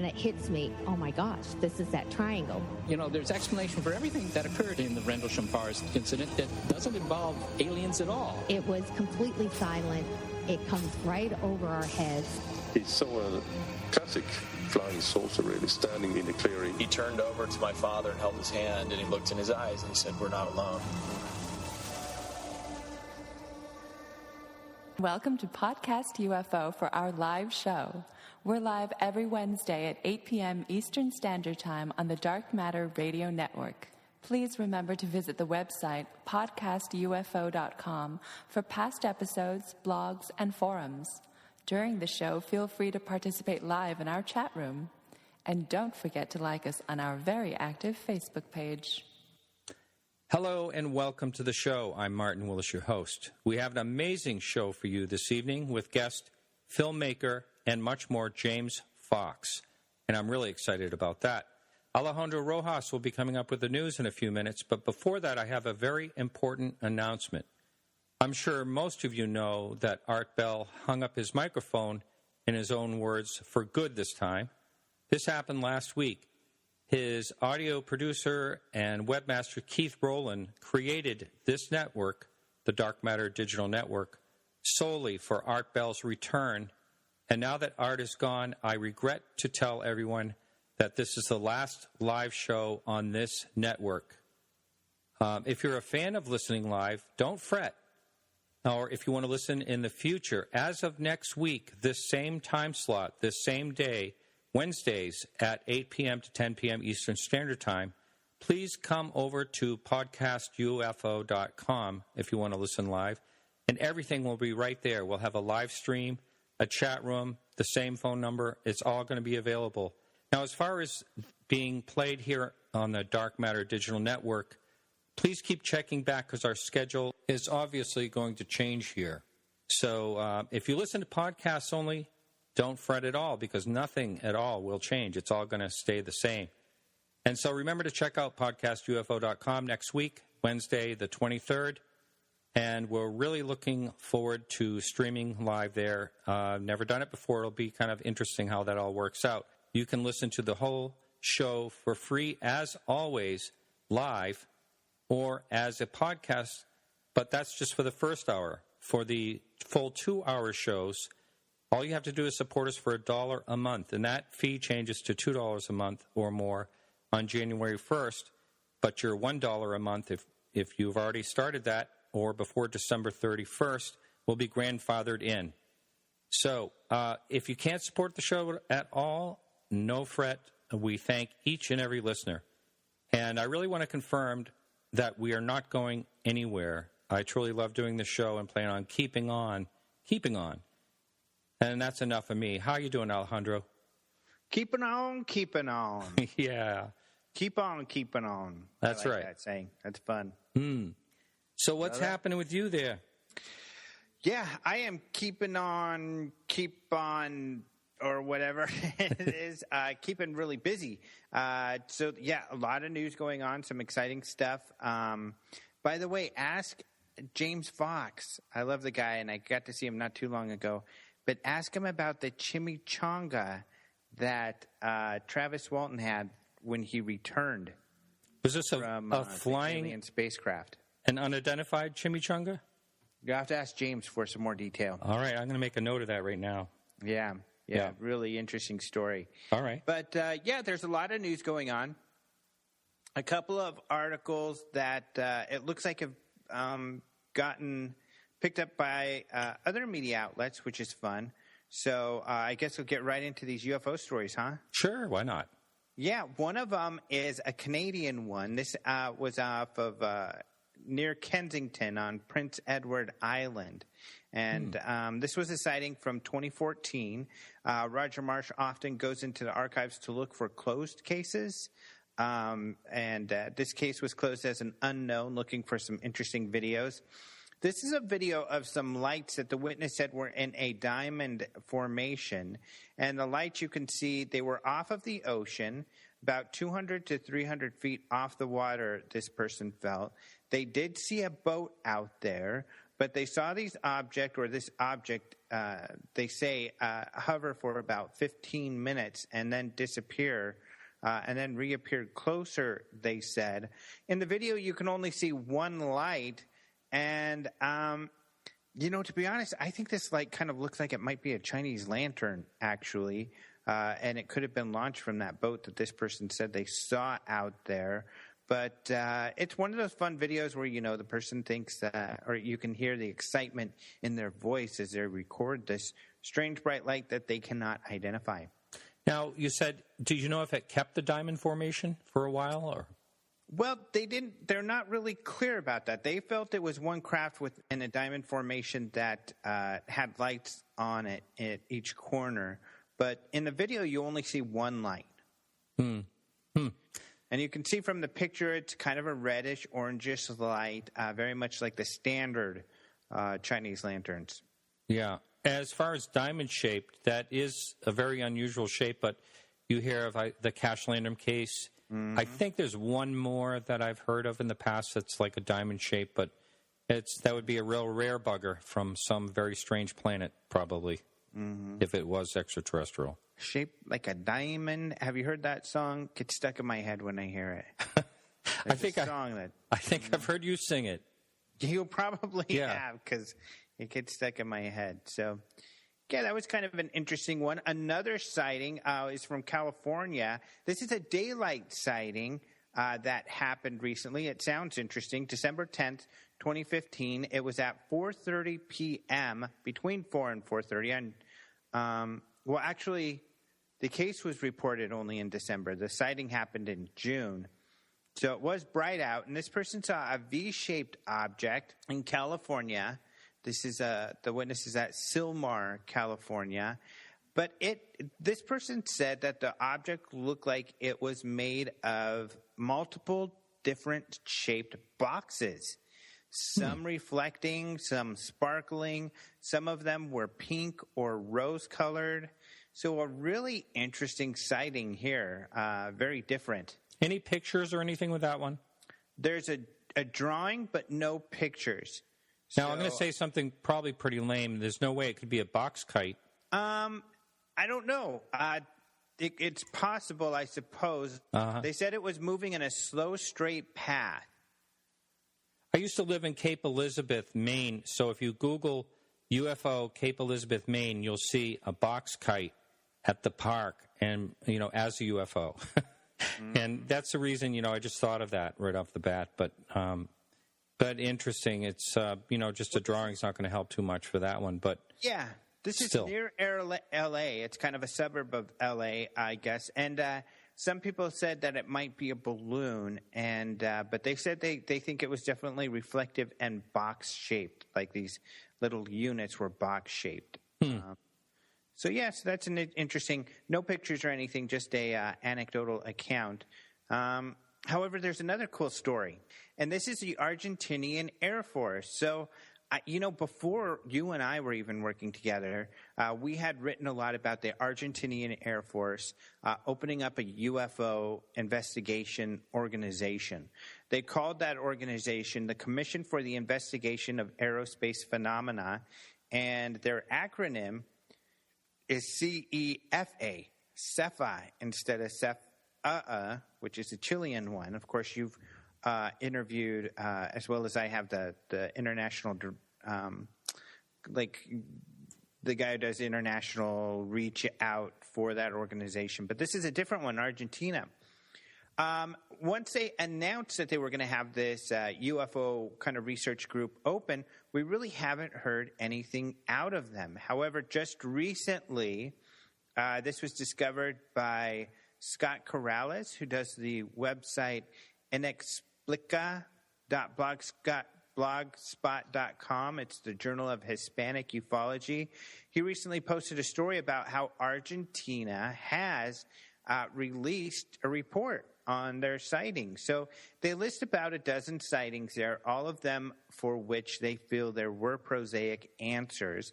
and it hits me, oh my gosh, this is that triangle. You know, there's explanation for everything that occurred in the Rendlesham Forest incident that doesn't involve aliens at all. It was completely silent. It comes right over our heads. He saw a classic flying saucer really standing in the clearing. He turned over to my father and held his hand, and he looked in his eyes and he said, "We're not alone." Welcome to Podcast UFO for our live show. We're live every Wednesday at 8 p.m. Eastern Standard Time on the Dark Matter Radio Network. Please remember to visit the website podcastufo.com for past episodes, blogs, and forums. During the show, feel free to participate live in our chat room. And don't forget to like us on our very active Facebook page. Hello and welcome to the show. I'm Martin Willis, your host. We have an amazing show for you this evening with guest, filmmaker, and much more, James Fox. And I'm really excited about that. Alejandro Rojas will be coming up with the news in a few minutes, but before that, I have a very important announcement. I'm sure most of you know that Art Bell hung up his microphone, in his own words, for good this time. This happened last week. His audio producer and webmaster, Keith Rowland, created this network, the Dark Matter Digital Network, solely for Art Bell's return. And now that Art is gone, I regret to tell everyone that this is the last live show on this network. If you're a fan of listening live, don't fret. Or if you want to listen in the future, as of next week, this same time slot, this same day, Wednesdays at 8 p.m. to 10 p.m. Eastern Standard Time, please come over to podcastufo.com if you want to listen live, and everything will be right there. We'll have a live stream, a chat room, the same phone number. It's all going to be available. Now, as far as being played here on the Dark Matter Digital Network, please keep checking back because our schedule is obviously going to change here. So if you listen to podcasts only, don't fret at all because nothing at all will change. It's all going to stay the same. And so remember to check out podcastufo.com next week, Wednesday the 23rd. And we're really looking forward to streaming live there. Never done it before. It'll be kind of interesting how that all works out. You can listen to the whole show for free, as always, live or as a podcast. But that's just for the first hour. For the full 2-hour shows, all you have to do is support us for $1 a month, and that fee changes to $2 a month or more on January 1st, but your $1 a month, if you've already started that, or before December 31st, will be grandfathered in. So if you can't support the show at all, no fret. We thank each and every listener. And I really want to confirm that we are not going anywhere. I truly love doing the show and plan on keeping on. And that's enough of me. How you doing, Alejandro? Keeping on. Yeah. Keep on keeping on. That's right. That saying. That's fun. So what's happening with you there? Yeah, I am keep on, or whatever it is, keeping really busy. So, yeah, a lot of news going on, some exciting stuff. By the way, ask James Fox. I love the guy, and I got to see him not too long ago. But ask him about the chimichanga that Travis Walton had when he returned. Was this from a flying alien spacecraft? An unidentified chimichanga? You have to ask James for some more detail. All right, I'm going to make a note of that right now. Yeah, really interesting story. All right. But, there's a lot of news going on. A couple of articles that it looks like have gotten picked up by other media outlets, which is fun. So I guess we'll get right into these UFO stories, huh? Sure, why not? Yeah, one of them is a Canadian one. This was off of near Kensington on Prince Edward Island. And this was a sighting from 2014. Roger Marsh often goes into the archives to look for closed cases. This case was closed as an unknown, looking for some interesting videos. This is a video of some lights that the witness said were in a diamond formation. And the lights you can see, they were off of the ocean, about 200 to 300 feet off the water, this person felt. They did see a boat out there, But they saw this object, they say, hover for about 15 minutes and then disappear, and then reappeared closer, they said. In the video, you can only see one light, and, to be honest, I think this light kind of looks like it might be a Chinese lantern, actually, and it could have been launched from that boat that this person said they saw out there. But it's one of those fun videos where, the person thinks that, or you can hear the excitement in their voice as they record this strange bright light that they cannot identify. Now, you said, do you know if it kept the diamond formation for a while? Or? Well, they're not really clear about that. They felt it was one craft within a diamond formation that had lights on it at each corner. But in the video, you only see one light. And you can see from the picture, it's kind of a reddish, orangish light, very much like the standard Chinese lanterns. Yeah. As far as diamond-shaped, that is a very unusual shape, but you hear of the Cash Lantern case. Mm-hmm. I think there's one more that I've heard of in the past that's like a diamond shape, but that would be a real rare bugger from some very strange planet, probably, if it was extraterrestrial. Shaped like a diamond. Have you heard that song? Gets stuck in my head when I hear it. I think I've heard you sing it. You probably have, because it gets stuck in my head. So, yeah, that was kind of an interesting one. Another sighting is from California. This is a daylight sighting that happened recently. It sounds interesting. December 10th, 2015. It was at 4:30 p.m., between 4 and 4:30. And, actually, the case was reported only in December. The sighting happened in June. So it was bright out, and this person saw a V-shaped object in California. This is the witness is at Silmar, California. But this person said that the object looked like it was made of multiple different shaped boxes. Some reflecting, some sparkling. Some of them were pink or rose-colored. So a really interesting sighting here, very different. Any pictures or anything with that one? There's a drawing, but no pictures. Now, I'm going to say something probably pretty lame. There's no way it could be a box kite. I don't know. It's possible, I suppose. They said it was moving in a slow, straight path. I used to live in Cape Elizabeth, Maine, so if you Google UFO Cape Elizabeth, Maine, you'll see a box kite at the park, and as a UFO. And that's the reason I just thought of that right off the bat. But interesting. It's just a drawing's not going to help too much for that one. But yeah, this is near L.A. It's kind of a suburb of L.A., I guess. And some people said that it might be a balloon, but they said they think it was definitely reflective and box shaped, like these little units were box shaped. So yes, that's an interesting. No pictures or anything, just a anecdotal account. However, there's another cool story, and this is the Argentinian Air Force. So, before you and I were even working together, we had written a lot about the Argentinian Air Force opening up a UFO investigation organization. They called that organization the Commission for the Investigation of Aerospace Phenomena, and their acronym is CEFA, CEFA, instead of CEFA, which is a Chilean one. Of course, you've interviewed, as well as I have, the international, the guy who does international reach out for that organization. But this is a different one, Argentina. Once they announced that they were going to have this UFO kind of research group open, we really haven't heard anything out of them. However, just recently, this was discovered by Scott Corrales, who does the website inexplica.blogspot.com. It's the Journal of Hispanic Ufology. He recently posted a story about how Argentina has released a report on their sightings. So they list about a dozen sightings there, all of them for which they feel there were prosaic answers.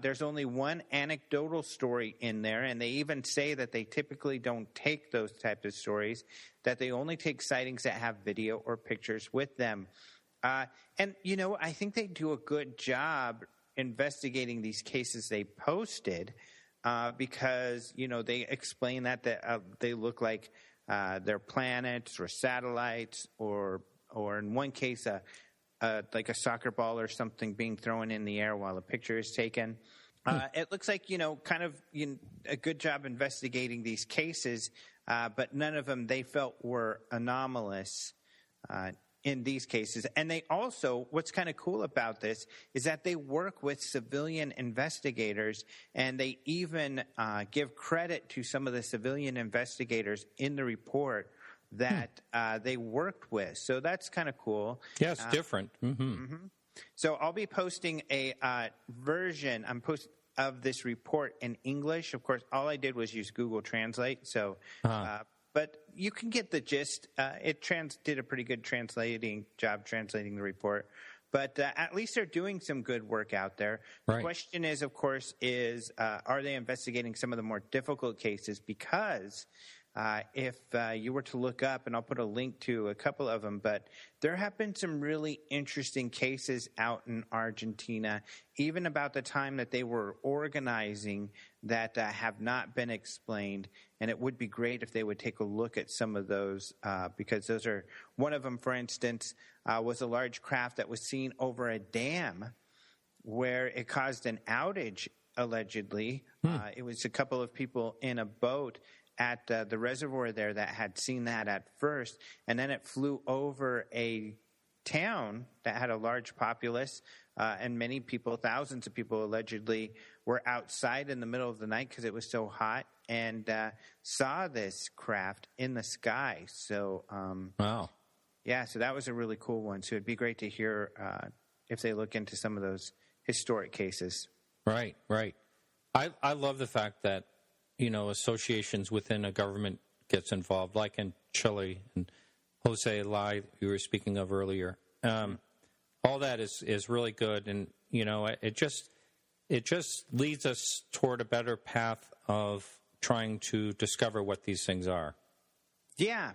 There's only one anecdotal story in there, and they even say that they typically don't take those types of stories, that they only take sightings that have video or pictures with them. And, you know, I think they do a good job investigating these cases they posted because, you know, they explain that they look like they're planets or satellites or in one case, like a soccer ball or something being thrown in the air while a picture is taken. It looks like, you know, kind of a good job investigating these cases, but none of them they felt were anomalous in these cases. And they also, what's kind of cool about this is that they work with civilian investigators, and they even give credit to some of the civilian investigators in the report that they worked with. So that's kind of cool. Yeah, it's different. So I'll be posting a version of this report in English. Of course, all I did was use Google Translate. So, but you can get the gist. It did a pretty good job translating the report. But at least they're doing some good work out there. Right. The question is, of course, are they investigating some of the more difficult cases? Because if you were to look up, and I'll put a link to a couple of them, but there have been some really interesting cases out in Argentina, even about the time that they were organizing, that have not been explained. And it would be great if they would take a look at some of those, because those are, one of them, for instance, was a large craft that was seen over a dam where it caused an outage, allegedly. It was a couple of people in a boat at the reservoir there that had seen that at first, and then it flew over a town that had a large populace, and many people, thousands of people allegedly, were outside in the middle of the night because it was so hot, and saw this craft in the sky. So, wow. Yeah, so that was a really cool one. So it'd be great to hear if they look into some of those historic cases. Right. I love the fact that, you know, associations within a government gets involved, like in Chile and Jose Lai you were speaking of earlier. All that is really good, and you know, it just leads us toward a better path of trying to discover what these things are. Yeah,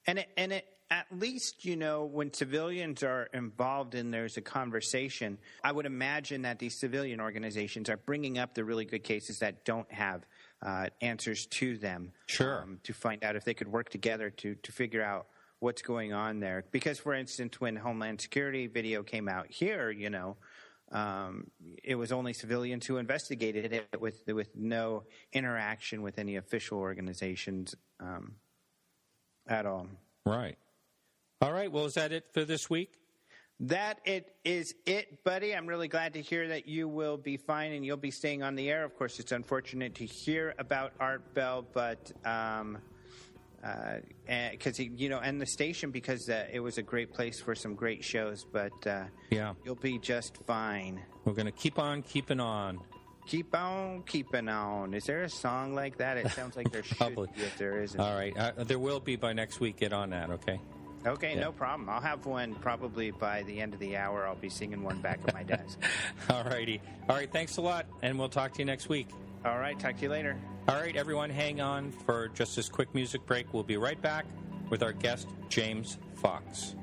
and it at least, you know, when civilians are involved and there's a conversation, I would imagine that these civilian organizations are bringing up the really good cases that don't have answers to them. Sure. To find out if they could work together to figure out what's going on there. Because, for instance, when Homeland Security video came out here, you know, it was only civilians who investigated it with no interaction with any official organizations at all. Right. All right. Well, is that it for this week? That it is it, buddy. I'm really glad to hear that you will be fine and you'll be staying on the air. Of course, it's unfortunate to hear about Art Bell, but because you know, and the station, because it was a great place for some great shows. But yeah, you'll be just fine. We're gonna keep on keeping on. Keep on keeping on. Is there a song like that? It sounds like there should be if there isn't. All right, there will be by next week. Get on that, okay? Okay, no problem. I'll have one probably by the end of the hour. I'll be singing one back at my desk. All righty. All right, thanks a lot, and we'll talk to you next week. All right, talk to you later. All right, everyone, hang on for just this quick music break. We'll be right back with our guest, James Fox.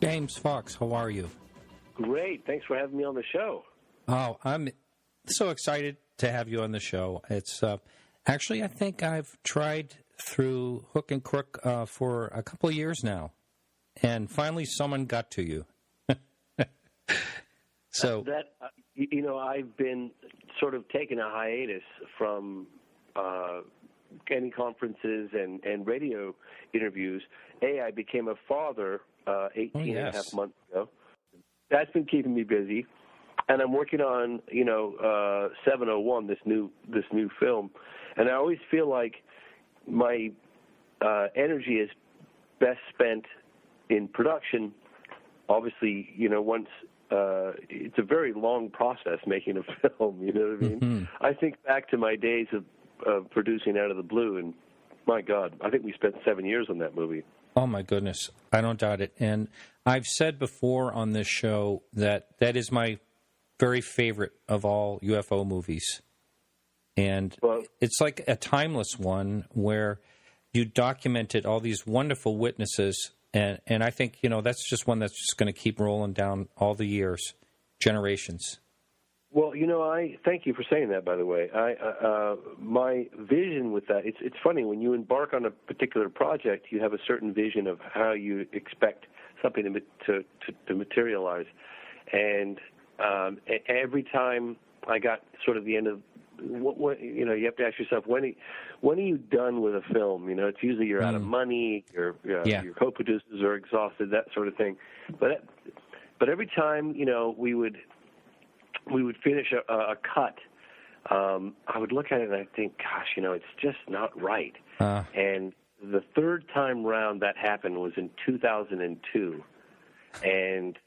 James Fox, how are you? Great. Thanks for having me on the show. Oh, I'm so excited to have you on the show. It's actually, I think I've tried through hook and crook for a couple of years now, and finally someone got to you. So you know, I've been sort of taking a hiatus from any conferences and radio interviews. I became a father 18 and a half months ago. That's been keeping me busy. And I'm working on, 701, this new film. And I always feel like my energy is best spent in production. Obviously, once it's a very long process making a film, you know what I mean? Mm-hmm. I think back to my days of producing Out of the Blue, and my God, I think we spent 7 years on that movie. Oh, my goodness. I don't doubt it. And I've said before on this show that is my very favorite of all UFO movies. And it's like a timeless one where you documented all these wonderful witnesses. And I think, that's just one that's just going to keep rolling down all the years, generations. Well, I thank you for saying that, by the way. My vision with that, it's funny, when you embark on a particular project, you have a certain vision of how you expect something to materialize. And every time I got sort of the end of, you have to ask yourself, when are you done with a film? It's usually you're out of money, your co-producers are exhausted, that sort of thing. But every time, we would finish a cut, I would look at it and I think, gosh, it's just not right. And the third time round that happened was in 2002, and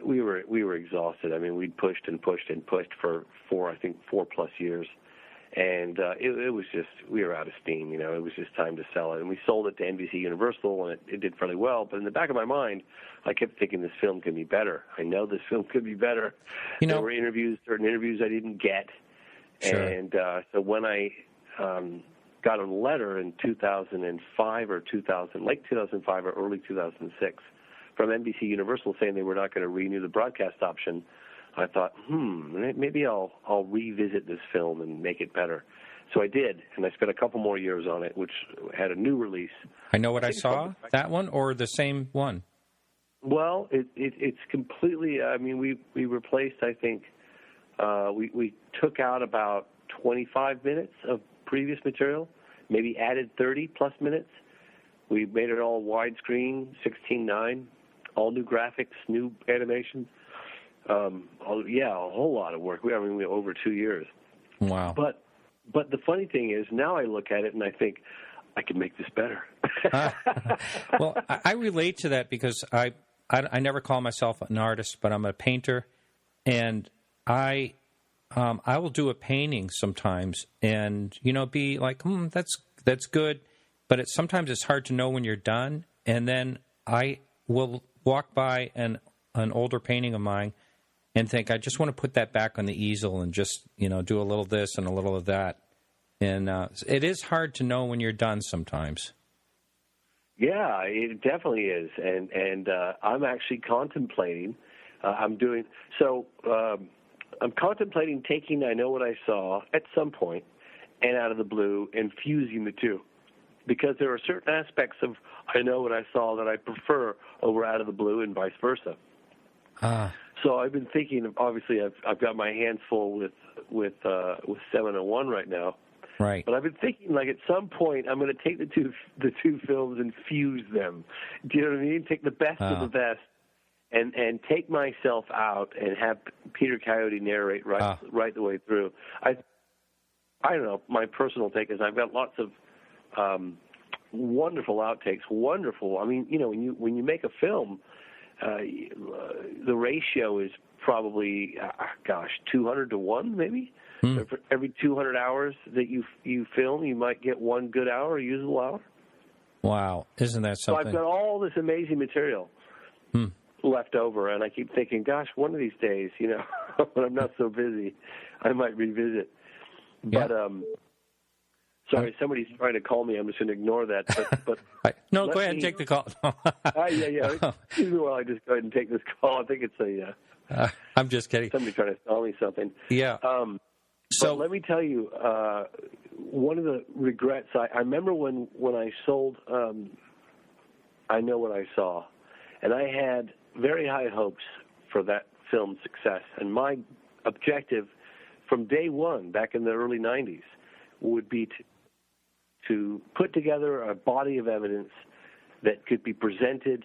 we were exhausted. I mean, we'd pushed and pushed and pushed for 4+ years, and it was just, we were out of steam. It was just time to sell it, and we sold it to NBC Universal, and it did fairly well. But in the back of my mind, I kept thinking this film could be better. I know this film could be better. There were certain interviews I didn't get, and so when I got a letter in 2005 or late 2005 or early 2006 from NBC Universal saying they were not going to renew the broadcast option, I thought, maybe I'll revisit this film and make it better. So I did, and I spent a couple more years on it, which had a new release. I Know What I Saw, that one, or the same one? Well, it's completely, we replaced, I think, we took out about 25 minutes of previous material, maybe added 30-plus minutes. We made it all widescreen, 16:9, all new graphics, new animation. A whole lot of work. We over 2 years. Wow. But the funny thing is, now I look at it and I think, I can make this better. Well, I relate to that because I never call myself an artist, but I'm a painter, and I will do a painting sometimes and, be like, that's good, but sometimes it's hard to know when you're done, and then I will walk by an older painting of mine and think, I just want to put that back on the easel and just, do a little this and a little of that. And it is hard to know when you're done sometimes. Yeah, it definitely is. And I'm actually contemplating, I'm contemplating taking I Know What I Saw at some point and Out of the Blue and fusing the two. Because there are certain aspects of I Know What I Saw that I prefer over Out of the Blue and vice versa. So I've been thinking, obviously I've got my hands full with 701 right now. Right. But I've been thinking, like, at some point I'm going to take the two films and fuse them. Do you know what I mean? Take the best of the best and take myself out and have Peter Coyote narrate right the way through. I don't know. My personal take is I've got lots of wonderful outtakes. Wonderful. I mean, when you make a film, the ratio is probably 200 to 1, maybe. So for every 200 hours that you film, you might get one good hour, a usable hour. Wow, isn't that something? So I've got all this amazing material left over, and I keep thinking, gosh, one of these days, when I'm not so busy, I might revisit. But sorry, somebody's trying to call me. I'm just going to ignore that. But no, go ahead and take the call. Yeah. Excuse me while I just go ahead and take this call. I think it's I'm just kidding. Somebody trying to sell me something. Yeah. So let me tell you, one of the regrets, I remember when I sold I Know What I Saw, and I had very high hopes for that film's success. And my objective from day one, back in the early 90s, would be to put together a body of evidence that could be presented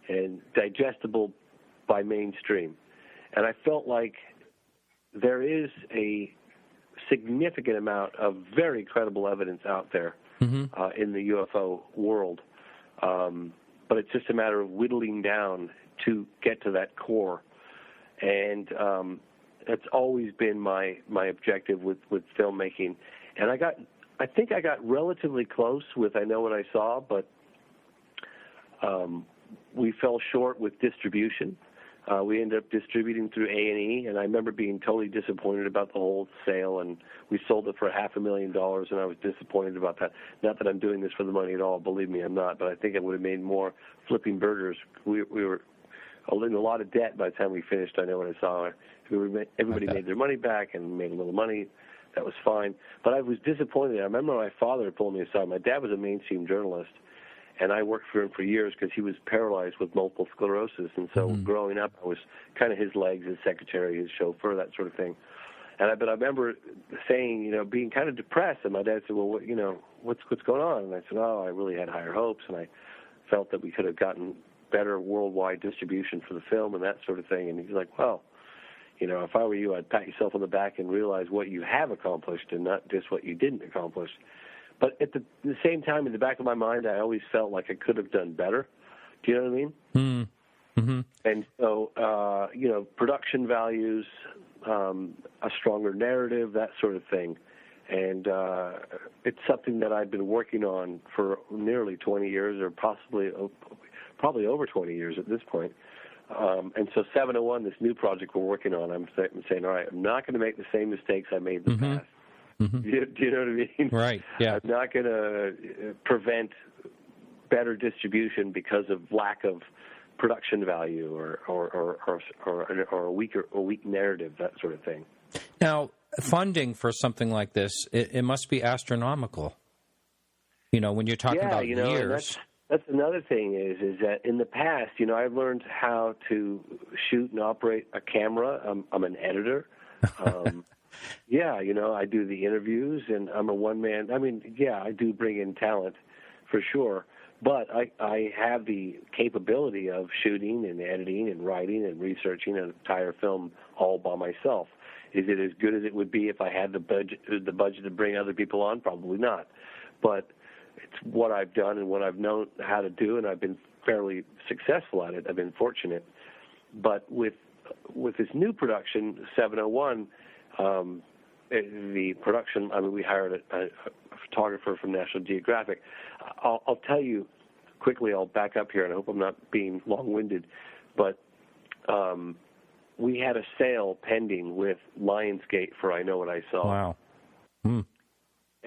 and digestible by mainstream. And I felt like there is a significant amount of very credible evidence out there in the UFO world. But it's just a matter of whittling down to get to that core. And that's always been my objective with filmmaking. And I think I got relatively close with I Know What I Saw, but we fell short with distribution. We ended up distributing through A&E, and I remember being totally disappointed about the whole sale, and we sold it for $500,000, and I was disappointed about that. Not that I'm doing this for the money at all, believe me, I'm not, but I think I would have made more flipping burgers. We were in a lot of debt by the time we finished I Know What I Saw. Everybody made their money back and made a little money. That was fine. But I was disappointed. I remember my father pulled me aside. My dad was a mainstream journalist, and I worked for him for years because he was paralyzed with multiple sclerosis. And so growing up, I was kind of his legs, his secretary, his chauffeur, that sort of thing. But I remember saying, being kind of depressed. And my dad said, well, what's going on? And I said, I really had higher hopes. And I felt that we could have gotten better worldwide distribution for the film and that sort of thing. And he's like, well, if I were you, I'd pat yourself on the back and realize what you have accomplished and not just what you didn't accomplish. But at the same time, in the back of my mind, I always felt like I could have done better. Do you know what I mean? Mm-hmm. And so, production values, a stronger narrative, that sort of thing. And it's something that I've been working on for nearly 20 years, or probably over 20 years at this point. And so 701, this new project we're working on, I'm saying, all right, I'm not going to make the same mistakes I made in the past. Mm-hmm. Do you know what I mean? Right, yeah. I'm not going to prevent better distribution because of lack of production value or a weak narrative, that sort of thing. Now, funding for something like this, it must be astronomical. When you're talking about years. That's another thing is that in the past, I've learned how to shoot and operate a camera. I'm an editor. I do the interviews, and I'm a one-man. I do bring in talent for sure, but I have the capability of shooting and editing and writing and researching an entire film all by myself. Is it as good as it would be if I had the budget to bring other people on? Probably not. But it's what I've done and what I've known how to do, and I've been fairly successful at it. I've been fortunate. But with this new production, 701, the production, we hired a photographer from National Geographic. I'll tell you quickly, I'll back up here, and I hope I'm not being long-winded, but we had a sale pending with Lionsgate for I Know What I Saw. Wow.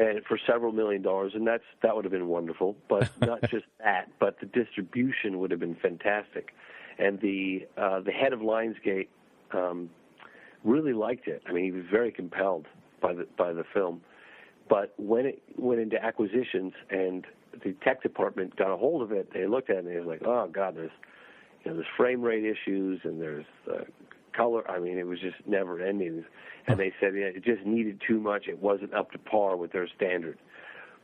And for several $1 million, and that would have been wonderful. But not just that, but the distribution would have bbeen fantastic. And the head of Lionsgate really liked it. He was very compelled by the film. But when it went into acquisitions and the tech department got a hold of it, they looked at it and they were like, "Oh God, there's frame rate issues and there's color." It was just never ending. And they said it just needed too much. It wasn't up to par with their standard.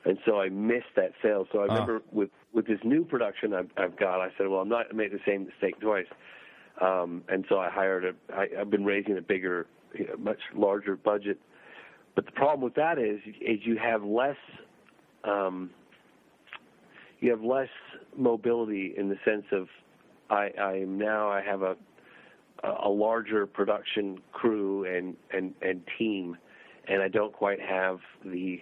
And so I missed that sale. So I remember with this new production I've got, I said, well, I'm not going to make the same mistake twice. And so I hired I've been raising a bigger, much larger budget. But the problem with that is you have less mobility in the sense of I have a larger production crew and team, and I don't quite have the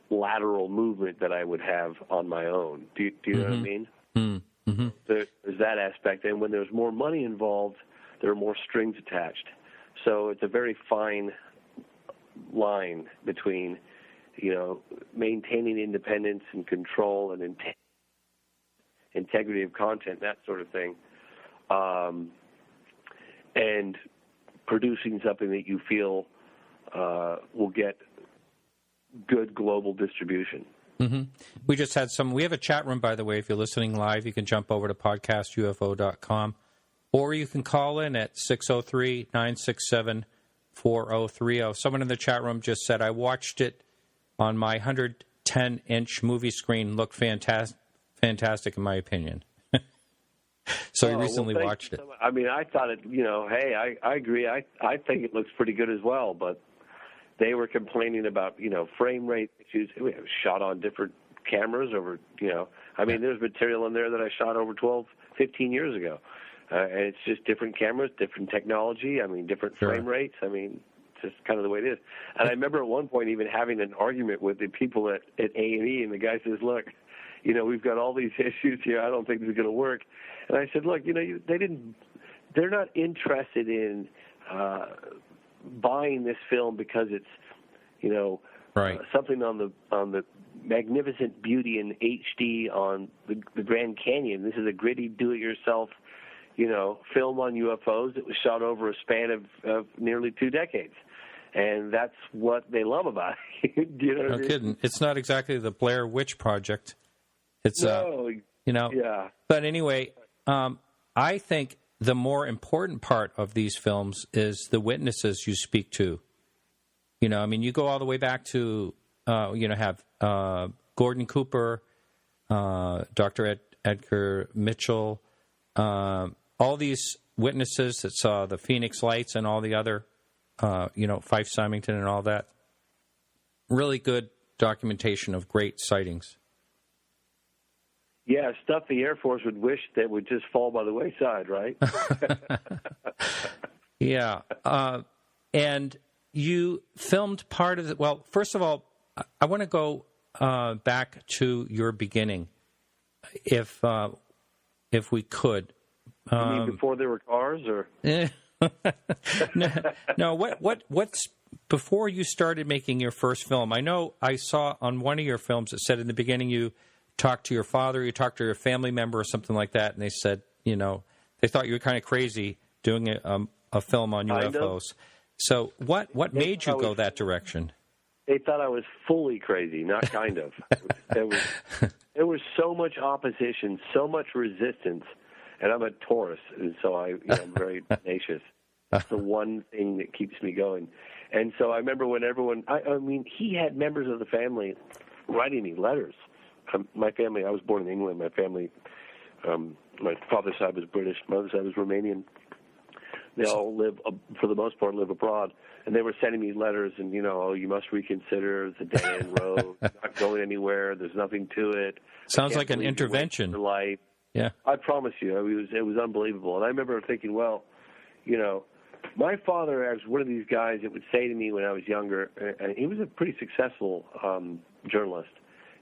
lateral movement that I would have on my own. Do you know what I mean? Mm-hmm. There's that aspect, and when there's more money involved, there are more strings attached. So it's a very fine line between, maintaining independence and control and integrity of content, that sort of thing, and producing something that you feel will get good global distribution. Mm-hmm. We have a chat room, by the way. If you're listening live, you can jump over to podcastufo.com, or you can call in at 603-967-5400. 4030. Someone in the chat room just said, I watched it on my 110-inch movie screen. Looked fantastic in my opinion. So he recently watched it. I mean, I thought it, hey, I agree. I think it looks pretty good as well, but they were complaining about, frame rate issues. We have shot on different cameras over, I mean, there's material in there that I shot over 12, 15 years ago. And it's just different cameras, different technology, different frame rates. It's just kind of the way it is. And I remember at one point even having an argument with the people at A&E, and the guy says, look, we've got all these issues here. I don't think this is going to work. And I said, look, they're not interested in buying this film because it's, something on the magnificent beauty in HD on the Grand Canyon. This is a gritty, do-it-yourself, film on UFOs that was shot over a span of nearly 2 decades. And that's what they love about it. No kidding. It's not exactly the Blair Witch Project. It's, yeah. But anyway, I think the more important part of these films is the witnesses you speak to. You go all the way back to, have Gordon Cooper, Dr. Edgar Mitchell, all these witnesses that saw the Phoenix Lights and all the other, Fife Symington and all that. Really good documentation of great sightings. Yeah, stuff the Air Force would wish that would just fall by the wayside, right? Yeah. And you filmed part of it. Well, first of all, I want to go back to your beginning, if we could. You mean before there were cars, or? No. What's before you started making your first film? I know I saw on one of your films it said in the beginning you talked to your father, you talked to your family member or something like that, and they said, they thought you were kind of crazy doing a film on UFOs. So what made you go that direction? They thought I was fully crazy, not kind of. There was so much opposition, so much resistance, and I'm a Taurus, and so I'm very tenacious. That's the one thing that keeps me going. And so I remember when everyone, he had members of the family writing me letters. My family, I was born in England. My family, my father's side was British, my mother's side was Romanian. They all live, for the most part, live abroad. And they were sending me letters and, you must reconsider. It's a dead-end road. It's not going anywhere. There's nothing to it. Sounds like an intervention. Life. Yeah. I promise you, it was unbelievable. And I remember thinking, well, my father was one of these guys that would say to me when I was younger, and he was a pretty successful journalist.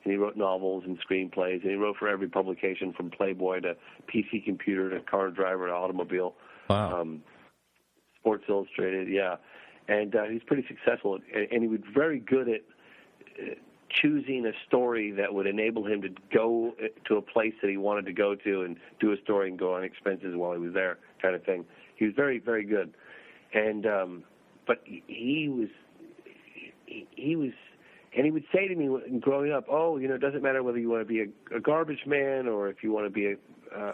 And he wrote novels and screenplays, and he wrote for every publication from Playboy to PC Computer to Car Driver to Automobile. Wow. Sports Illustrated, yeah. And he's pretty successful, and he was very good at choosing a story that would enable him to go to a place that he wanted to go to and do a story and go on expenses while he was there, kind of thing. He was very, very good. And but he was, and he would say to me growing up, it doesn't matter whether you want to be a garbage man or if you want to be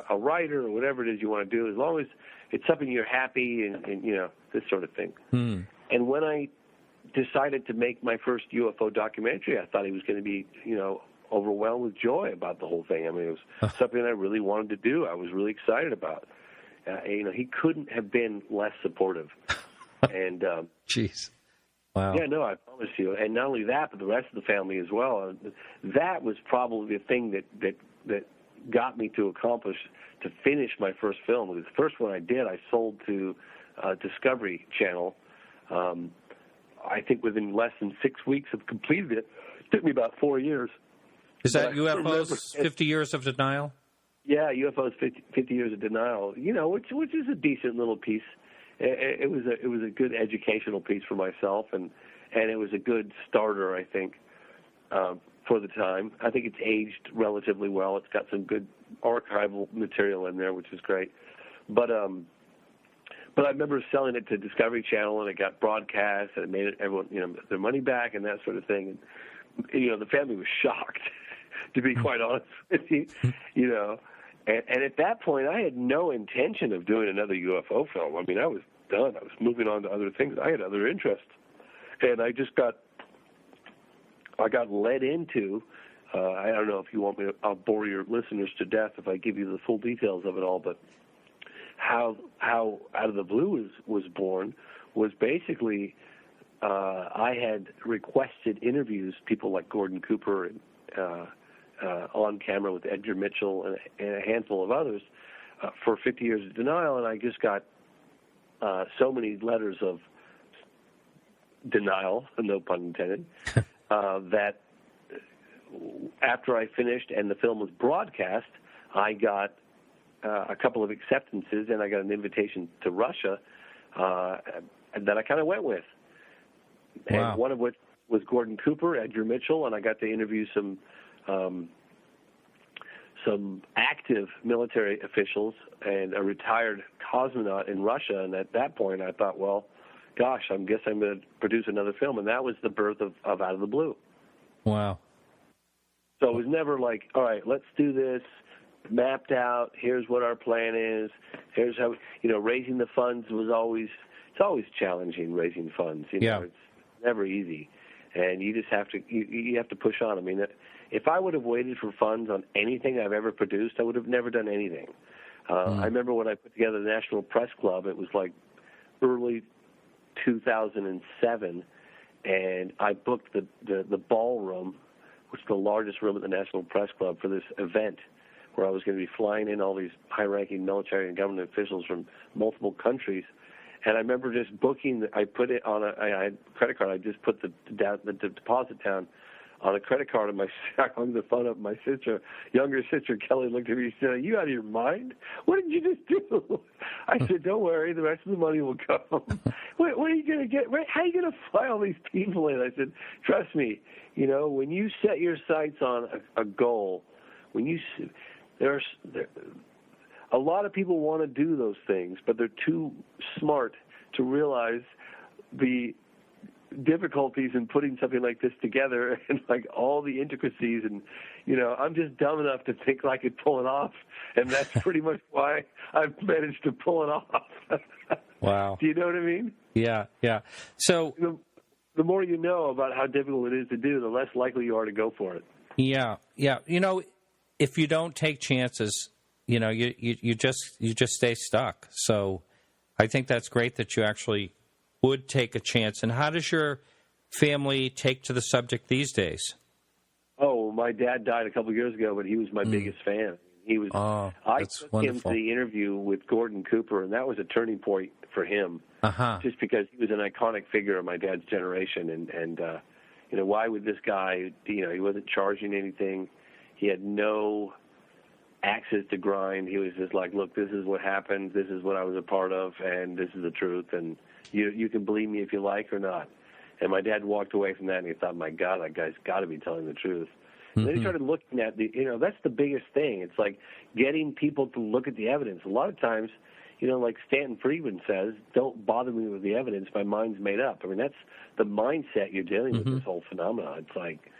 a writer or whatever it is you want to do, as long as it's something you're happy and this sort of thing. And when I decided to make my first UFO documentary, I thought he was going to be, overwhelmed with joy about the whole thing. It was something I really wanted to do. I was really excited about. He couldn't have been less supportive. And jeez. Wow. Yeah, no, I promise you. And not only that, but the rest of the family as well. That was probably the thing that got me to finish my first film. It was the first one I did. I sold to Discovery Channel. I think within less than 6 weeks of completing it. It took me about 4 years. Is that UFO's 50 Years of Denial? Yeah, UFO's 50 Years of Denial. Which is a decent little piece. It was a good educational piece for myself, and it was a good starter, I think, for the time. I think it's aged relatively well. It's got some good archival material in there, which is great. But I remember selling it to Discovery Channel, and it got broadcast, and it made everyone their money back and that sort of thing. And the family was shocked, to be quite honest with you. And at that point, I had no intention of doing another UFO film. I mean, I was done. I was moving on to other things. I had other interests. And I got led into, I don't know if you want me to, I'll bore your listeners to death if I give you the full details of it all, but how Out of the Blue was born was basically, I had requested interviews, people like Gordon Cooper and on camera with Edgar Mitchell and a handful of others for 50 Years of Denial, and I just got so many letters of denial, no pun intended, that after I finished and the film was broadcast, I got a couple of acceptances, and I got an invitation to Russia that I kind of went with. Wow. And one of which was Gordon Cooper, Edgar Mitchell, and I got to interview some active military officials and a retired cosmonaut in Russia. And at that point, I thought, well, gosh, I guess I'm going to produce another film. And that was the birth of Out of the Blue. Wow. So it was never like, all right, let's do this, mapped out, here's what our plan is, here's how, raising the funds was always, it's always challenging, raising funds. It's never easy. And you just have to, you have to push on. I mean, if I would have waited for funds on anything I've ever produced, I would have never done anything. I remember when I put together the National Press Club, it was like early 2007, and I booked the ballroom, which is the largest room at the National Press Club, for this event where I was going to be flying in all these high-ranking military and government officials from multiple countries. And I remember just booking, I put it on I had a credit card. I just put the deposit down on a credit card, and I hung the phone up. My younger sister, Kelly, looked at me and said, "Are you out of your mind? What did you just do?" I said, "Don't worry, the rest of the money will come." What are you going to get? How are you going to fly all these people in? I said, "Trust me, when you set your sights on a goal, there's a lot of people want to do those things, but they're too smart to realize the difficulties in putting something like this together and like all the intricacies. And I'm just dumb enough to think I could pull it off, and that's pretty much why I've managed to pull it off." Wow. Do you know what I mean? Yeah. So the more you know about how difficult it is to do, the less likely you are to go for it. Yeah. If you don't take chances, you just stay stuck. So I think that's great that you actually would take a chance. And how does your family take to the subject these days? Oh, my dad died a couple of years ago, but he was my biggest fan. He was. I took him to the interview with Gordon Cooper, and that was a turning point for him. Just because he was an iconic figure of my dad's generation, and why would this guy? He wasn't charging anything. He had no axes to grind. He was just like, look, this is what happened. This is what I was a part of, and this is the truth. And you can believe me if you like or not. And my dad walked away from that, and he thought, my God, that guy's got to be telling the truth. And then he started looking at that's the biggest thing. It's like getting people to look at the evidence. A lot of times, like Stanton Friedman says, don't bother me with the evidence. My mind's made up. I mean, that's the mindset you're dealing with this whole phenomenon. It's like,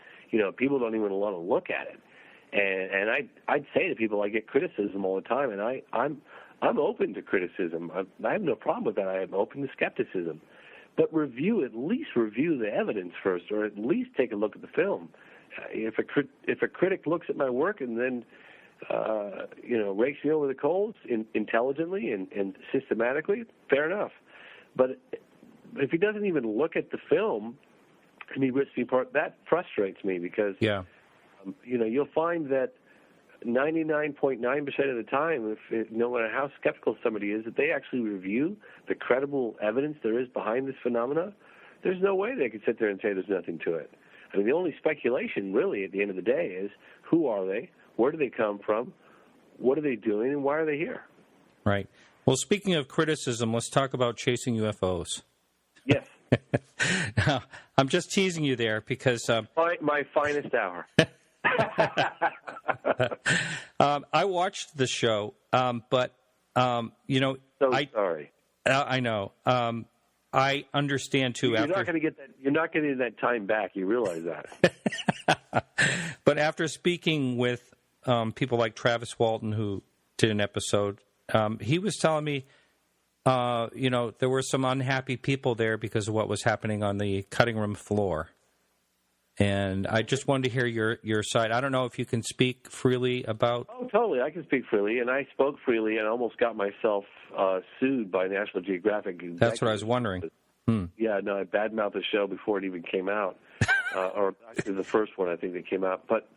people don't even want to look at it. And I'd say to people, I get criticism all the time, and I'm open to criticism. I have no problem with that. I am open to skepticism. But at least review the evidence first, or at least take a look at the film. If a critic looks at my work and then rakes me over the coals intelligently and systematically, fair enough. But if he doesn't even look at the film and he rips me apart, that frustrates me because you'll find that 99.9% of the time, no matter how skeptical somebody is, that they actually review the credible evidence there is behind this phenomena, there's no way they could sit there and say there's nothing to it. I mean, the only speculation, really, at the end of the day is who are they, where do they come from, what are they doing, and why are they here? Right. Well, speaking of criticism, let's talk about chasing UFOs. Yes. Now, I'm just teasing you there because... my finest hour. I watched the show, but, sorry. I know. I understand, too. You're not going to get that. You're not getting that time back. You realize that. But after speaking with people like Travis Walton, who did an episode. He was telling me, there were some unhappy people there because of what was happening on the cutting room floor. And I just wanted to hear your side. I don't know if you can speak freely about... Oh, totally. I can speak freely, and I spoke freely and almost got myself sued by National Geographic. That's what I was wondering. Yeah, no, I badmouthed the show before it even came out, or actually the first one I think that came out. But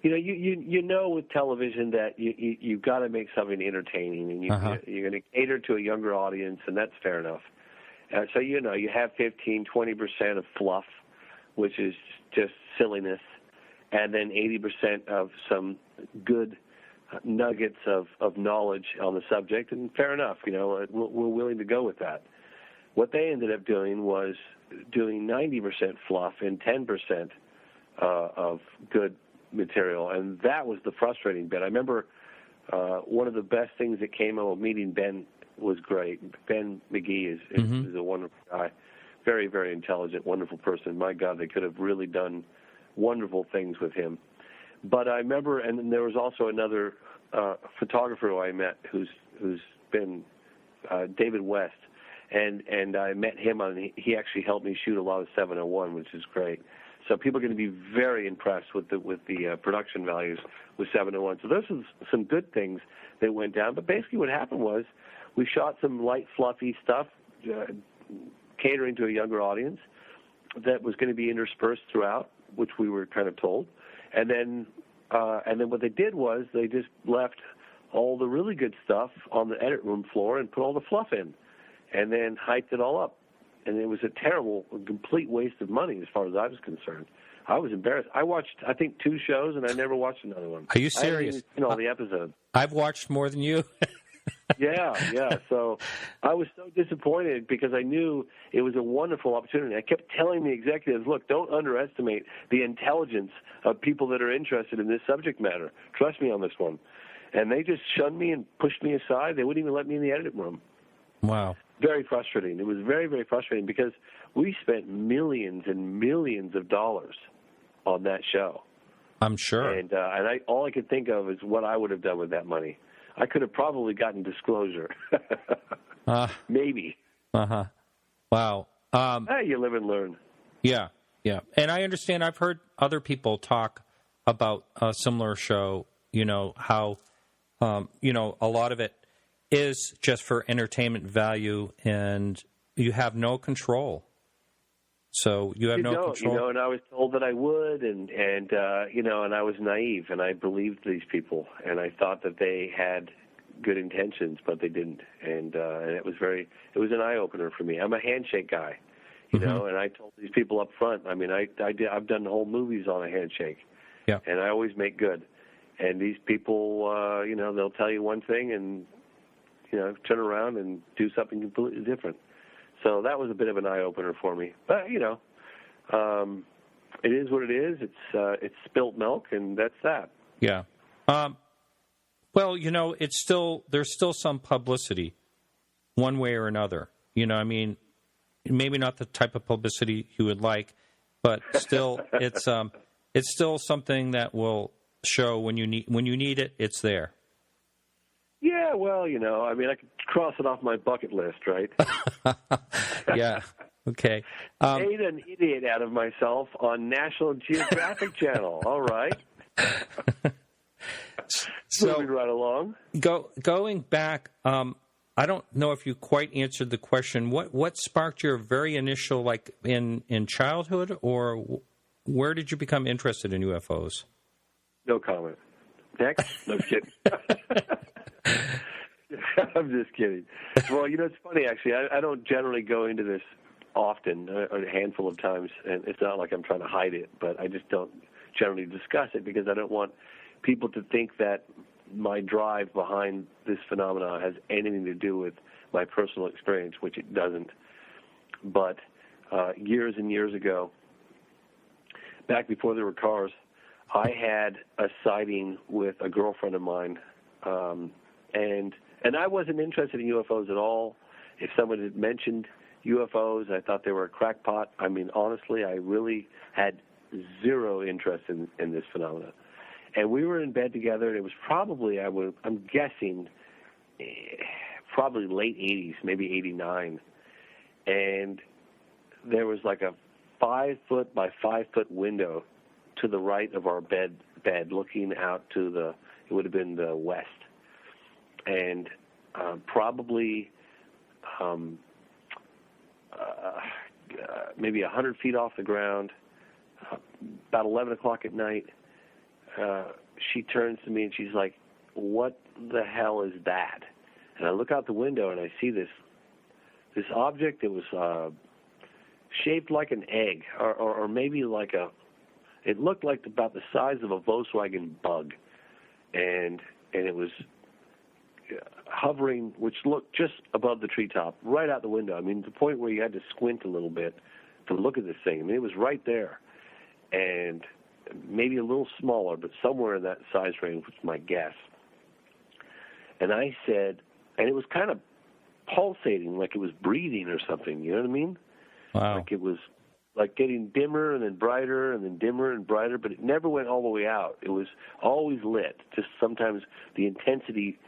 you know with television that you've got to make something entertaining, and you're going to cater to a younger audience, and that's fair enough. So you have 15-20% of fluff, which is just silliness, and then 80% of some good nuggets of knowledge on the subject, and fair enough, we're willing to go with that. What they ended up doing was doing 90% fluff and 10% of good material, and that was the frustrating bit. I remember one of the best things that came out of meeting Ben was great. Ben McGee is a wonderful guy. Very, very intelligent, wonderful person. My God, they could have really done wonderful things with him. But I remember, and then there was also another photographer who I met who's been David West, and I met him he actually helped me shoot a lot of 701, which is great. So people are going to be very impressed with the production values with 701. So those are some good things that went down. But basically what happened was we shot some light, fluffy stuff, catering to a younger audience that was going to be interspersed throughout, which we were kind of told. And then what they did was they just left all the really good stuff on the edit room floor and put all the fluff in, and then hyped it all up. And it was a complete waste of money as far as I was concerned. I was embarrassed. I watched, I think, 2 shows, and I never watched another one. Are you serious? I haven't even seen all the episodes. I've watched more than you. Yeah. So I was so disappointed because I knew it was a wonderful opportunity. I kept telling the executives, look, don't underestimate the intelligence of people that are interested in this subject matter. Trust me on this one. And they just shunned me and pushed me aside. They wouldn't even let me in the editing room. Wow. Very frustrating. It was very, very frustrating because we spent millions and millions of dollars on that show. I'm sure. And all I could think of is what I would have done with that money. I could have probably gotten disclosure. Maybe. Wow. Hey, you live and learn. Yeah. And I understand. I've heard other people talk about a similar show, how, a lot of it is just for entertainment value, and you have no control. So you have no control. And I was told that I would, and I was naive, and I believed these people, and I thought that they had good intentions, but they didn't, and it was an eye opener for me. I'm a handshake guy, and I told these people up front. I mean, I've done whole movies on a handshake, and I always make good. And these people, they'll tell you one thing and turn around and do something completely different. So that was a bit of an eye-opener for me. But, it is what it is. It's spilt milk, and that's that. Yeah. Well, there's still some publicity one way or another. Maybe not the type of publicity you would like, but still it's still something that will show when you need it, it's there. Yeah, well, I could cross it off my bucket list, right? Yeah, okay. Made an idiot out of myself on National Geographic Channel. All right. So, moving right along. Going back, I don't know if you quite answered the question. What sparked your very initial, like in childhood, or where did you become interested in UFOs? No comment. Next? No kidding. I'm just kidding. Well, it's funny, actually. I don't generally go into this often, a handful of times, and it's not like I'm trying to hide it, but I just don't generally discuss it because I don't want people to think that my drive behind this phenomenon has anything to do with my personal experience, which it doesn't. But years and years ago, back before there were cars, I had a sighting with a girlfriend of mine, and I wasn't interested in UFOs at all. If someone had mentioned UFOs, I thought they were a crackpot. I mean, honestly, I really had zero interest in this phenomenon. And we were in bed together, and it was probably, I'm guessing, probably late 80s, maybe 89. And there was like a 5-foot by 5-foot window to the right of our bed looking out to it would have been the west. And probably maybe 100 feet off the ground, about 11 o'clock at night, she turns to me and she's like, "What the hell is that?" And I look out the window and I see this object that was shaped like an egg, or maybe like it looked like about the size of a Volkswagen Bug, and it was hovering, which looked just above the treetop, right out the window. I mean, to the point where you had to squint a little bit to look at this thing. I mean, it was right there, and maybe a little smaller, but somewhere in that size range was my guess. And I said, and it was kind of pulsating, like it was breathing or something. You know what I mean? Wow. Like it was like getting dimmer and then brighter and then dimmer and brighter, but it never went all the way out. It was always lit. Just sometimes the intensity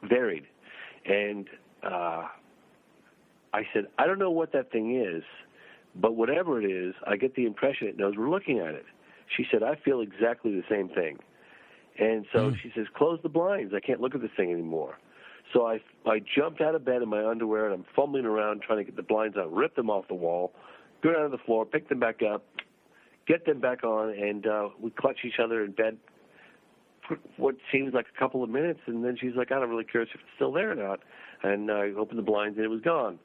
varied. And I said, I don't know what that thing is, but whatever it is, I get the impression it knows we're looking at it. She said, I feel exactly the same thing. And so she says, close the blinds. I can't look at this thing anymore. So I jumped out of bed in my underwear, and I'm fumbling around trying to get the blinds out, rip them off the wall, go down to the floor, pick them back up, get them back on, and we clutch each other in bed for what seems like a couple of minutes, and then she's like, I'm really curious if it's still there or not. And I opened the blinds, and it was gone.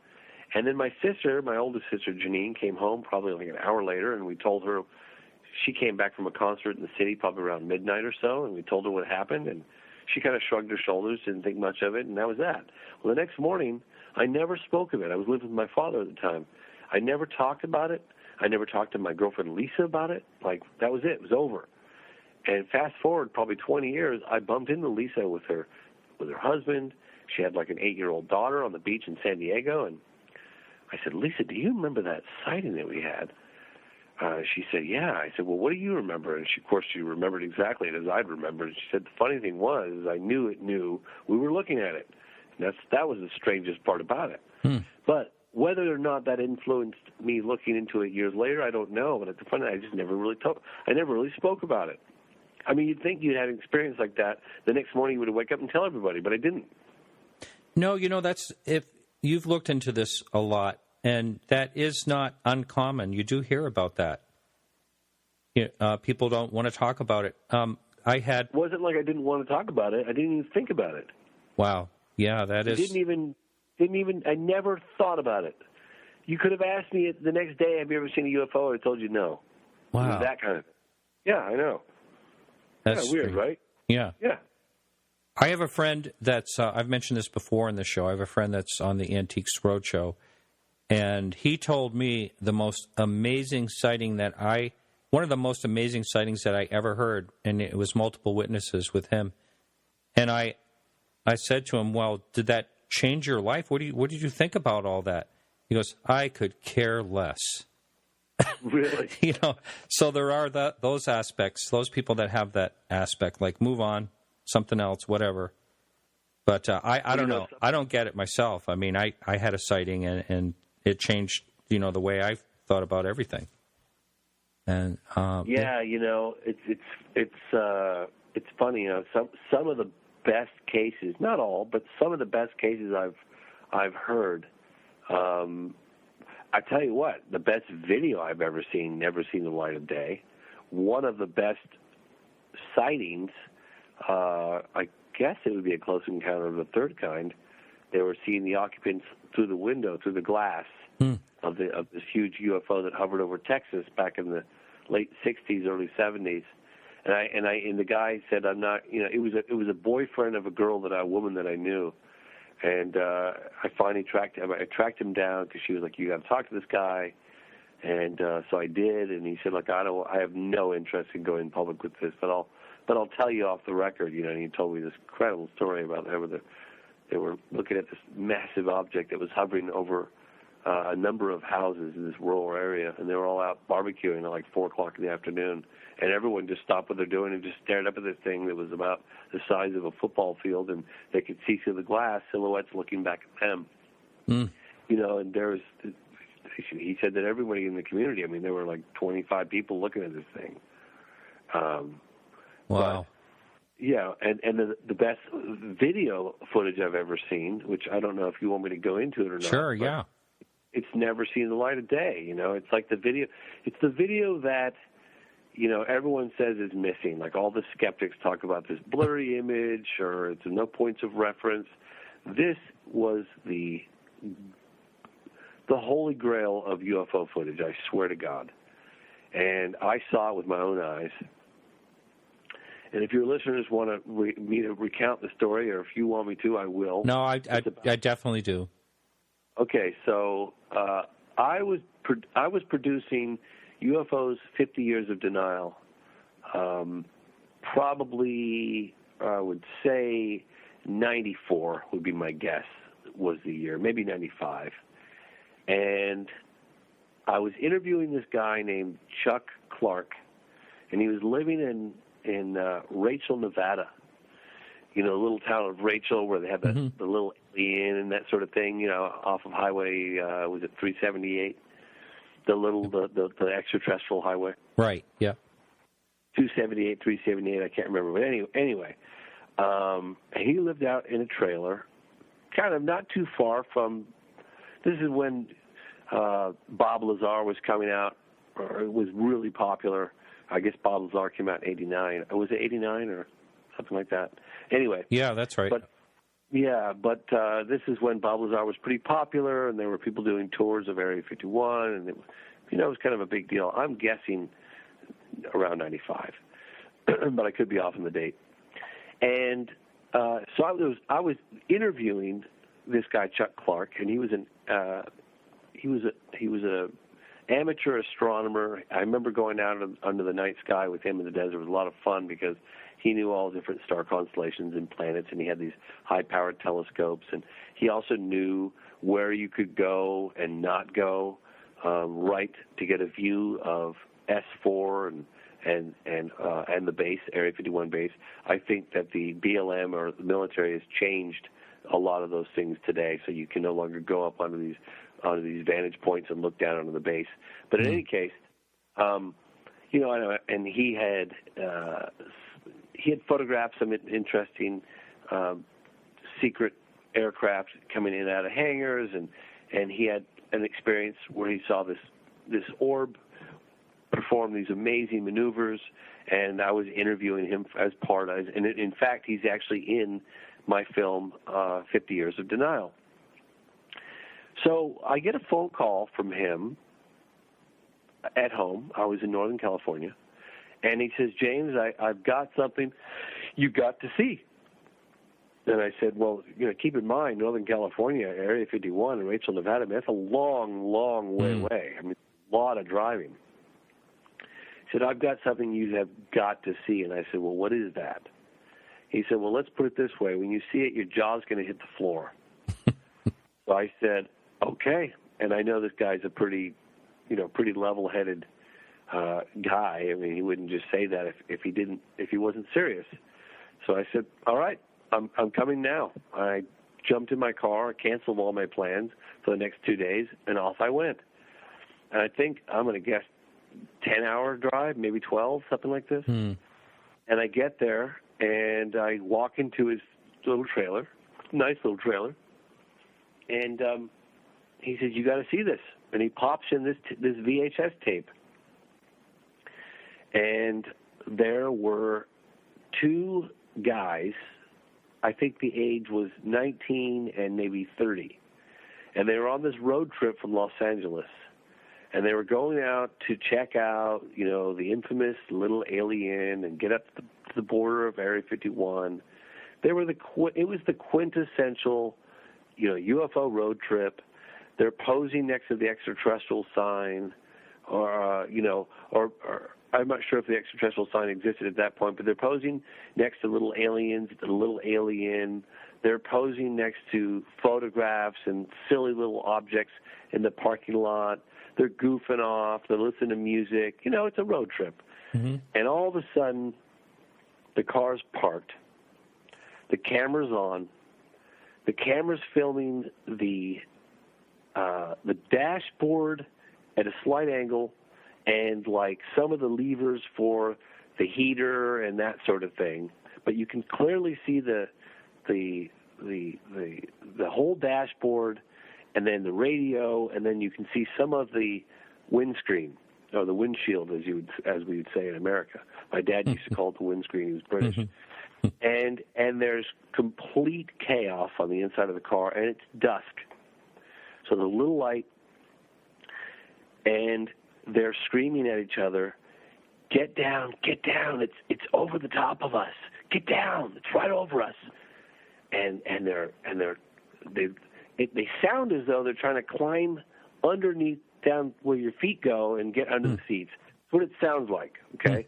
And then my sister, my oldest sister, Janine, came home probably like an hour later, and we told her she came back from a concert in the city probably around midnight or so, and we told her what happened, and she kind of shrugged her shoulders, didn't think much of it, and that was that. Well, the next morning, I never spoke of it. I was living with my father at the time. I never talked about it. I never talked to my girlfriend Lisa about it. Like, that was it. It was over. And fast forward probably 20 years, I bumped into Lisa with her husband. She had like an 8-year-old daughter on the beach in San Diego, and I said, Lisa, do you remember that sighting that we had? She said, yeah. I said, well, what do you remember? And of course, she remembered exactly as I'd remembered. She said, the funny thing was, I knew it knew we were looking at it. And that was the strangest part about it. But whether or not that influenced me looking into it years later, I don't know. But at the funny, I just never really spoke about it. I mean, you'd think you'd had an experience like that. The next morning you would wake up and tell everybody, but I didn't. No, that's if you've looked into this a lot. And that is not uncommon. You do hear about that. People don't want to talk about it. It wasn't like I didn't want to talk about it. I didn't even think about it. Wow. Yeah, that is. Didn't even. I never thought about it. You could have asked me the next day, have you ever seen a UFO? I told you no. Wow. It was that kind of thing. Yeah, I know. That's weird, right? Yeah. Yeah. I have a friend that's, I've mentioned this before in the show. I have a friend that's on the Antiques Roadshow. And he told me the most amazing sighting one of the most amazing sightings that I ever heard, and it was multiple witnesses with him. And I said to him, well, did that change your life? What did you think about all that? He goes, I could care less. Really? So there are those aspects, those people that have that aspect, like move on, something else, whatever. But I don't know. I don't get it myself. I mean, I had a sighting, and it changed, the way I thought about everything. And it's funny. Some of the best cases, not all, but some of the best cases I've heard. I tell you what, the best video I've ever seen never seen the light of day. One of the best sightings, I guess it would be a close encounter of the third kind. They were seeing the occupants through the window, through the glass of this huge UFO that hovered over Texas back in the late '60s, early '70s. And the guy said, "I'm not." It was a boyfriend of a woman that I knew, and I finally tracked him. I tracked him down because she was like, "You got to talk to this guy," and so I did. And he said, "Look, I have no interest in going public with this, but I'll tell you off the record." And he told me this incredible story about how they were looking at this massive object that was hovering over a number of houses in this rural area, and they were all out barbecuing at like 4 o'clock in the afternoon. And everyone just stopped what they're doing and just stared up at this thing that was about the size of a football field, and they could see through the glass silhouettes looking back at them. You know, and there was, he said that everybody in the community, I mean, there were like 25 people looking at this thing. Wow. But, yeah, and the best video footage I've ever seen, which I don't know if you want me to go into it or not. Sure, yeah. It's never seen the light of day, you know. It's like the video that, you know, everyone says is missing. Like all the skeptics talk about this blurry image or it's no points of reference. This was the holy grail of UFO footage, I swear to God. And I saw it with my own eyes. And if your listeners want me to recount the story, or if you want me to, I will. No, I definitely do. Okay, so I was producing UFO's 50 Years of Denial. Probably, I would say 94 would be my guess, was the year, maybe 95. And I was interviewing this guy named Chuck Clark, and he was living in Rachel, Nevada. You know, the little town of Rachel where they have the little inn and that sort of thing, you know, off of highway, was it 378? The extraterrestrial highway. Right, yeah. 278, 378, I can't remember. But anyway, he lived out in a trailer, kind of not too far from, this is when Bob Lazar was coming out, or it was really popular. I guess Bob Lazar came out in 89. Was it 89 or something like that? Anyway. Yeah, that's right. But this is when Bob Lazar was pretty popular, and there were people doing tours of Area 51, and it was kind of a big deal. I'm guessing around 95, but I could be off on the date. And so I was interviewing this guy Chuck Clark, and he was a amateur astronomer. I remember going out under the night sky with him in the desert. It was a lot of fun because he knew all different star constellations and planets, and he had these high-powered telescopes. And he also knew where you could go and not go, right, to get a view of S4 and the base, Area 51 base. I think that the BLM or the military has changed a lot of those things today, so you can no longer go up onto these vantage points and look down onto the base. But in any case, you know, and he had photographed some interesting secret aircraft coming in and out of hangars, and he had an experience where he saw this orb perform these amazing maneuvers, and I was interviewing him as part of it. And in fact, he's actually in my film, 50 Years of Denial. So I get a phone call from him at home. I was in Northern California. And he says, James, I've got something you got to see. And I said, well, you know, keep in mind, Northern California, Area 51 and Rachel, Nevada, that's a long, long way away. I mean, a lot of driving. He said, I've got something you have got to see. And I said, well, what is that? He said, well, let's put it this way. When you see it, your jaw's going to hit the floor. So I said, okay. And I know this guy's a pretty level-headed guy. I mean, he wouldn't just say that if he wasn't serious. So I said, all right, I'm coming now. I jumped in my car, canceled all my plans for the next 2 days, and off I went. And I think, I'm going to guess, 10-hour drive, maybe 12, something like this. And I get there, and I walk into his little trailer, nice little trailer, and he says, you got to see this. And he pops in this VHS tape. And there were two guys, I think the age was 19 and maybe 30. And they were on this road trip from Los Angeles. And they were going out to check out, you know, the infamous little alien and get up to the border of Area 51. It was the quintessential, you know, UFO road trip. They're posing next to the extraterrestrial sign, or I'm not sure if the extraterrestrial sign existed at that point, but they're posing next to little aliens, the little alien, they're posing next to photographs and silly little objects in the parking lot. They're goofing off. They're listening to music. You know, it's a road trip. Mm-hmm. And all of a sudden, the car's parked. The camera's on. The camera's filming the dashboard at a slight angle, and like some of the levers for the heater and that sort of thing. But you can clearly see the whole dashboard, and then the radio, and then you can see some of the windscreen or the windshield, as we would say in America. My dad used to call it the windscreen. He was British. And there's complete chaos on the inside of the car, and it's dusk. So the little light, and they're screaming at each other, "Get down, get down! It's over the top of us. Get down! It's right over us!" And they sound as though they're trying to climb underneath, down where your feet go, and get under the seats. That's what it sounds like. Okay.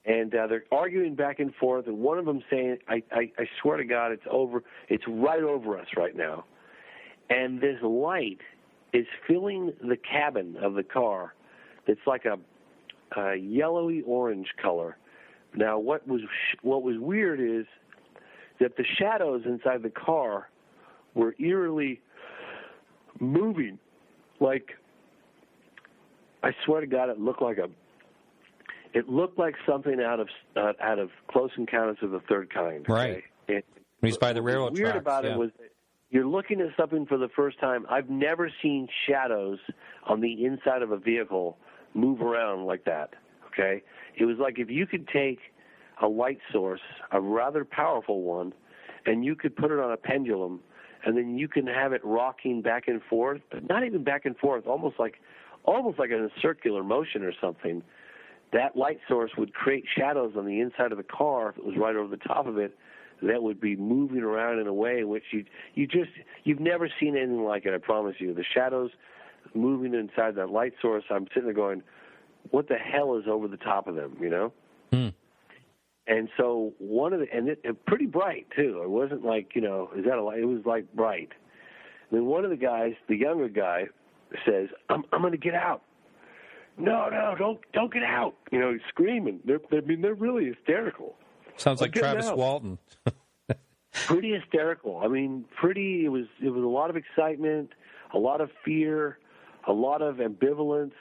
And they're arguing back and forth, and one of them saying, I swear to God, it's right over us right now. And this light is filling the cabin of the car. It's like a yellowy orange color. Now, what was weird is that the shadows inside the car were eerily moving. Like, I swear to God, it looked like something out of Close Encounters of the Third Kind. Right. Okay? He's by the railroad tracks. Weird about it was that you're looking at something for the first time. I've never seen shadows on the inside of a vehicle move around like that. Okay? It was like if you could take a light source, a rather powerful one, and you could put it on a pendulum, and then you can have it rocking back and forth, but not even back and forth, almost like in a circular motion or something. That light source would create shadows on the inside of the car if it was right over the top of it. That would be moving around in a way in which you've never seen anything like it. I promise you. The shadows moving inside that light source. I'm sitting there going, "What the hell is over the top of them?" You know. And so it pretty bright too. It wasn't like, is that a light? It was like bright. And then one of the guys, the younger guy, says, "I'm going to get out." No, don't get out. He's screaming. They're really hysterical. Sounds like Travis Walton. Pretty hysterical. I mean, it was a lot of excitement, a lot of fear, a lot of ambivalence.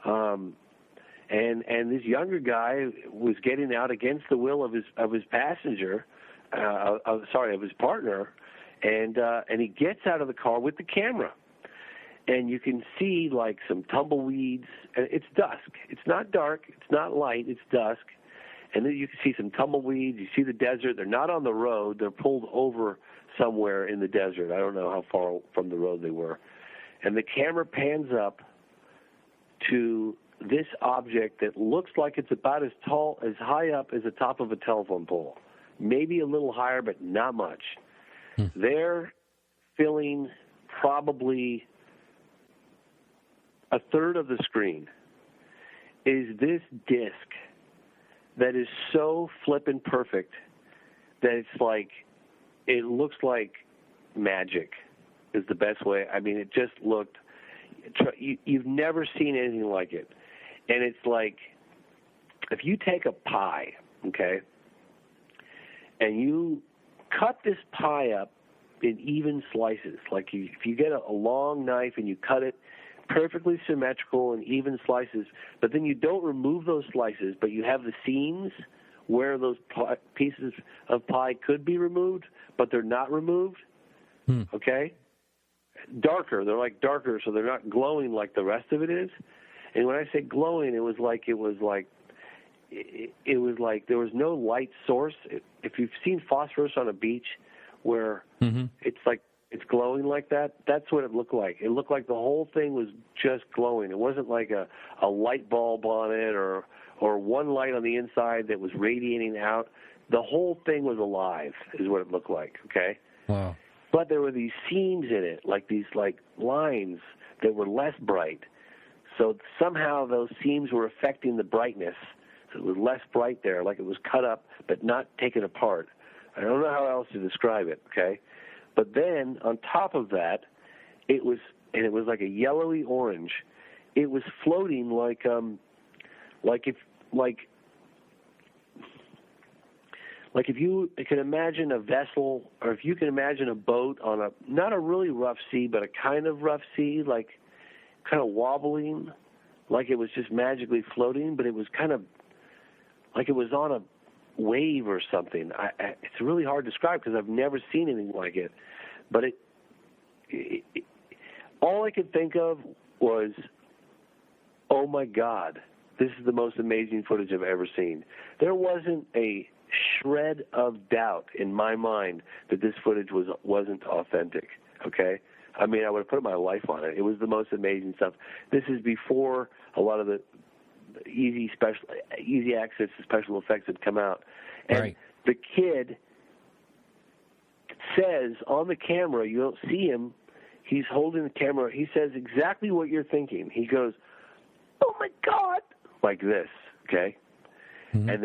And this younger guy was getting out against the will of his passenger, of his partner, and he gets out of the car with the camera. And you can see, like, some tumbleweeds. It's dusk. It's not dark. It's not light. It's dusk. And then you can see some tumbleweeds. You see the desert. They're not on the road. They're pulled over somewhere in the desert. I don't know how far from the road they were. And the camera pans up to this object that looks like it's about as high up as the top of a telephone pole. Maybe a little higher, but not much. They're filling probably a third of the screen is this disc that is so flippin' perfect that it's like, it looks like magic is the best way. I mean, it just looked, you've never seen anything like it. And it's like, if you take a pie, okay, and you cut this pie up in even slices, like if you get a long knife and you cut it perfectly symmetrical and even slices, but then you don't remove those slices, but you have the seams where those pieces of pie could be removed, but they're not removed, okay? Darker, they're like darker, so they're not glowing like the rest of it is. And when I say glowing, it was like there was no light source. If you've seen phosphorus on a beach where it's like it's glowing like that, that's what it looked like. It looked like the whole thing was just glowing. It wasn't like a light bulb on it or one light on the inside that was radiating out. The whole thing was alive is what it looked like, okay? Wow. But there were these seams in it, like these lines that were less bright. So somehow those seams were affecting the brightness. So it was less bright there, like it was cut up but not taken apart. I don't know how else to describe it, okay? But then on top of that, it was like a yellowy orange. It was floating like if you can imagine a vessel, or if you can imagine a boat on a, not a really rough sea, but a kind of rough sea, like kind of wobbling, like it was just magically floating, but it was kind of like it was on a wave or something. It's really hard to describe because I've never seen anything like it. But all I could think of was, oh my God, this is the most amazing footage I've ever seen. There wasn't a shred of doubt in my mind that this footage wasn't authentic, okay? I mean, I would have put my life on it. It was the most amazing stuff. This is before a lot of the easy access to special effects had come out. And right. The kid says on the camera, you don't see him, he's holding the camera, he says exactly what you're thinking. He goes, oh my God, like this, okay? Mm-hmm. And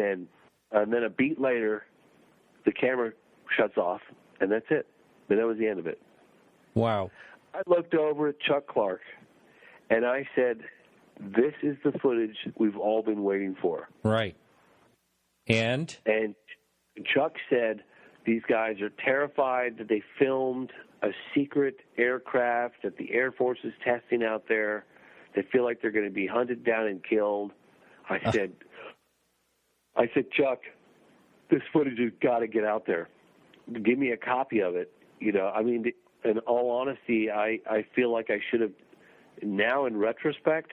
then a beat later, the camera shuts off, and that's it. And that was the end of it. Wow. I looked over at Chuck Clark, and I said, this is the footage we've all been waiting for. Right. And Chuck said these guys are terrified that they filmed a secret aircraft that the Air Force is testing out there. They feel like they're going to be hunted down and killed. I said, Chuck, this footage has got to get out there. Give me a copy of it. You know, I mean, in all honesty, I feel like I should have, now in retrospect,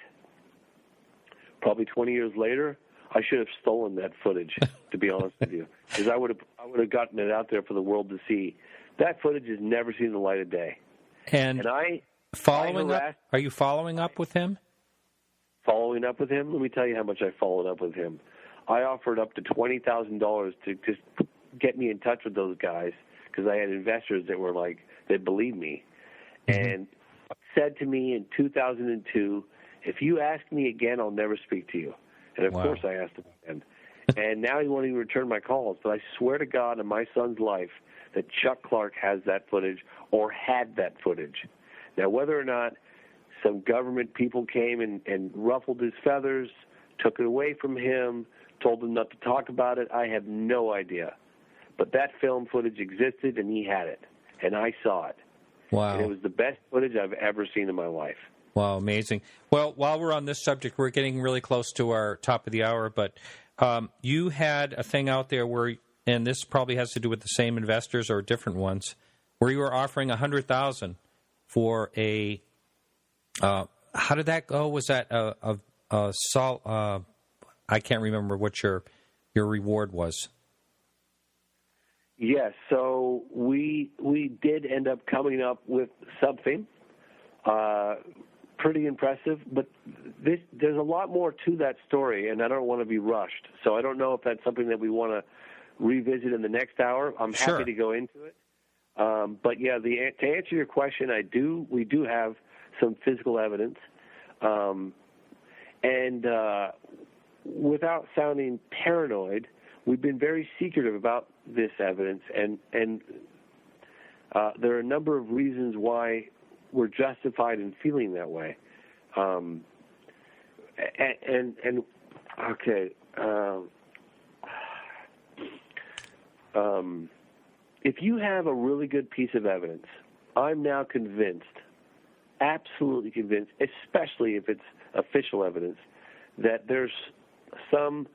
probably 20 years later, I should have stolen that footage, to be honest with you, because I would have gotten it out there for the world to see. That footage has never seen the light of day. And are you following up with him? Following up with him? Let me tell you how much I followed up with him. I offered up to $20,000 to just get me in touch with those guys because I had investors that were like, they believed me. Mm-hmm. And said to me in 2002, if you ask me again, I'll never speak to you. And, of course, I asked him again. And now he won't even return my calls. But I swear to God in my son's life that Chuck Clark has that footage or had that footage. Now, whether or not some government people came and ruffled his feathers, took it away from him, told him not to talk about it, I have no idea. But that film footage existed, and he had it. And I saw it. Wow. And it was the best footage I've ever seen in my life. Wow, amazing. Well, while we're on this subject, we're getting really close to our top of the hour, but you had a thing out there where, and this probably has to do with the same investors or different ones, where you were offering $100,000 for a, how did that go? Was that I can't remember what your reward was. Yes, so we did end up coming up with something pretty impressive, but there's a lot more to that story, and I don't want to be rushed. So I don't know if that's something that we want to revisit in the next hour. I'm happy to go into it. But yeah, to answer your question, we do have some physical evidence, and without sounding paranoid, we've been very secretive about this evidence, and there are a number of reasons why we're justified in feeling that way. If you have a really good piece of evidence, I'm now convinced, absolutely convinced, especially if it's official evidence, that there's some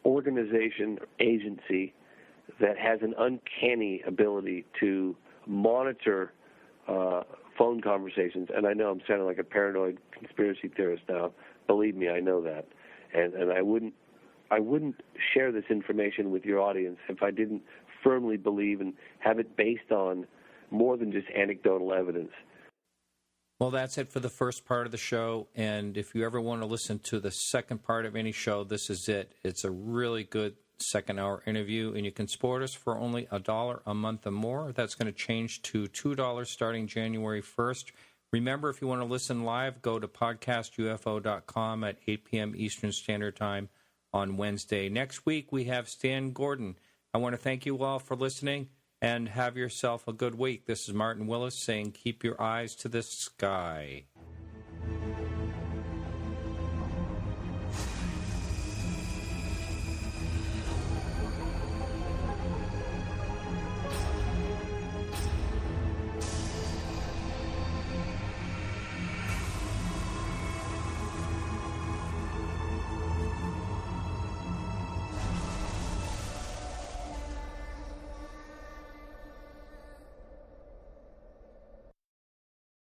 organization, agency that has an uncanny ability to monitor phone conversations. And I know I'm sounding like a paranoid conspiracy theorist now. Believe me, I know that. And I wouldn't share this information with your audience if I didn't firmly believe and have it based on more than just anecdotal evidence. Well, that's it for the first part of the show, and if you ever want to listen to the second part of any show, this is it. It's a really good second-hour interview, and you can support us for only $1 a month or more. That's going to change to $2 starting January 1st. Remember, if you want to listen live, go to podcastufo.com at 8 p.m. Eastern Standard Time on Wednesday. Next week, we have Stan Gordon. I want to thank you all for listening, and have yourself a good week. This is Martin Willis saying, keep your eyes to the sky.